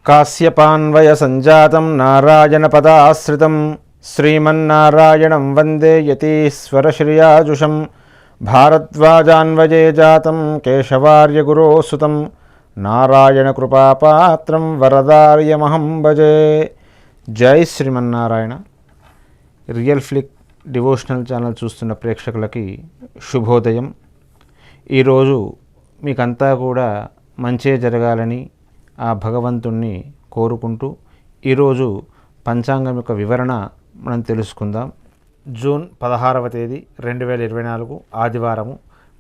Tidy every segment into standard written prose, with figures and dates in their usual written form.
కాశ్యపాన్వయ సంజాతం నారాయణపదాశ్రితం శ్రీమన్నారాయణం వందే యతీశ్వరశ్రియాజుషం భారద్వాజాన్వయే జాతం కేశవార్యగురోసుతం నారాయణకృపాపాత్రం వరదార్యమహం భజే. జై Srimannarayana. Real flick devotional channel చూస్తున్న ప్రేక్షకులకి శుభోదయం. ఈరోజు మీకంతా కూడా మంచే జరగాలని ఆ భగవంతుణ్ణి కోరుకుంటూ ఈరోజు పంచాంగం యొక్క వివరణ మనం తెలుసుకుందాం. జూన్ 16వ తేదీ 2024 ఆదివారము,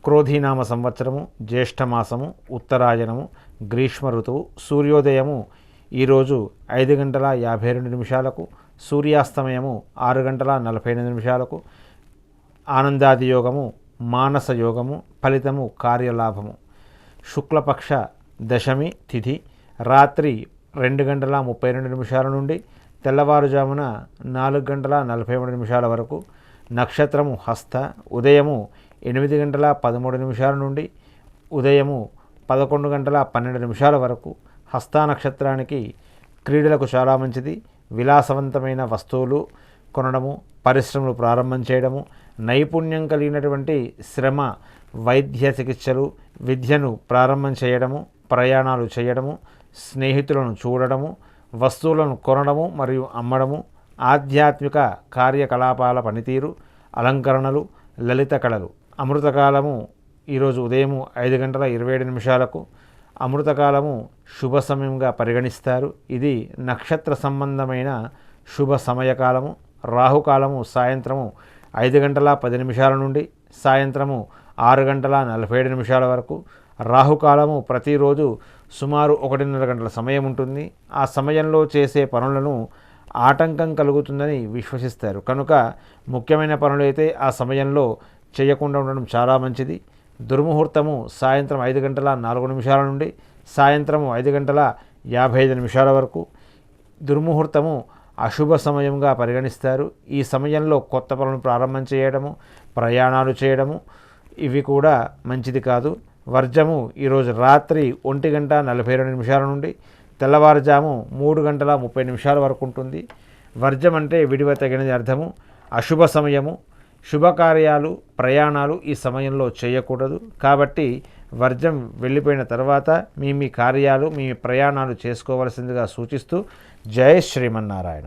క్రోధీనామ సంవత్సరము, జ్యేష్ఠమాసము, ఉత్తరాయణము, గ్రీష్మ ఋతువు. సూర్యోదయము ఈరోజు 5:52, సూర్యాస్తమయము 6:48, ఆనందాది యోగము, మానస యోగము, ఫలితము కార్యలాభము. శుక్లపక్ష దశమి తిథి రాత్రి 2:32 నుండి తెల్లవారుజామున 4:43 వరకు. నక్షత్రము హస్త. ఉదయము 8:13 నుండి ఉదయము 11:12 వరకు. హస్త నక్షత్రానికి క్రీడలకు చాలా మంచిది. విలాసవంతమైన వస్తువులు కొనడము, పరిశ్రమలు ప్రారంభం చేయడము, నైపుణ్యం కలిగినటువంటి శ్రమ, వైద్య చికిత్సలు, విద్యను ప్రారంభం చేయడము, ప్రయాణాలు చేయడము, స్నేహితులను చూడడము, వస్తువులను కొనడము మరియు అమ్మడము, ఆధ్యాత్మిక కార్యకలాపాల పనితీరు, అలంకరణలు, లలిత కళలు. అమృతకాలము ఈరోజు ఉదయము 5:27. అమృతకాలము శుభ సమయంగా పరిగణిస్తారు. ఇది నక్షత్ర సంబంధమైన శుభ సమయకాలము. రాహుకాలము సాయంత్రము 5:10 నుండి సాయంత్రము 6:47 వరకు. రాహుకాలము ప్రతిరోజు సుమారు 1:30 గంటల సమయం ఉంటుంది. ఆ సమయంలో చేసే పనులను ఆటంకం కలుగుతుందని విశ్వసిస్తారు. కనుక ముఖ్యమైన పనులు అయితే ఆ సమయంలో చేయకుండా ఉండడం చాలా మంచిది. దుర్ముహూర్తము సాయంత్రం 5:04 నుండి సాయంత్రము 5:55 వరకు. దుర్ముహూర్తము అశుభ సమయంగా పరిగణిస్తారు. ఈ సమయంలో కొత్త పనులను ప్రారంభం చేయడము, ప్రయాణాలు చేయడము ఇవి కూడా మంచిది కాదు. వర్జము ఈరోజు రాత్రి 1:42 నుండి తెల్లవారుజాము 3:30 వరకు ఉంటుంది. వర్జం అంటే విడివ తగినది అర్థము. అశుభ సమయము. శుభకార్యాలు, ప్రయాణాలు ఈ సమయంలో చేయకూడదు. కాబట్టి వర్జం వెళ్ళిపోయిన తర్వాత మీ కార్యాలు, మీ ప్రయాణాలు చేసుకోవలసిందిగా సూచిస్తూ జై శ్రీమన్నారాయణ.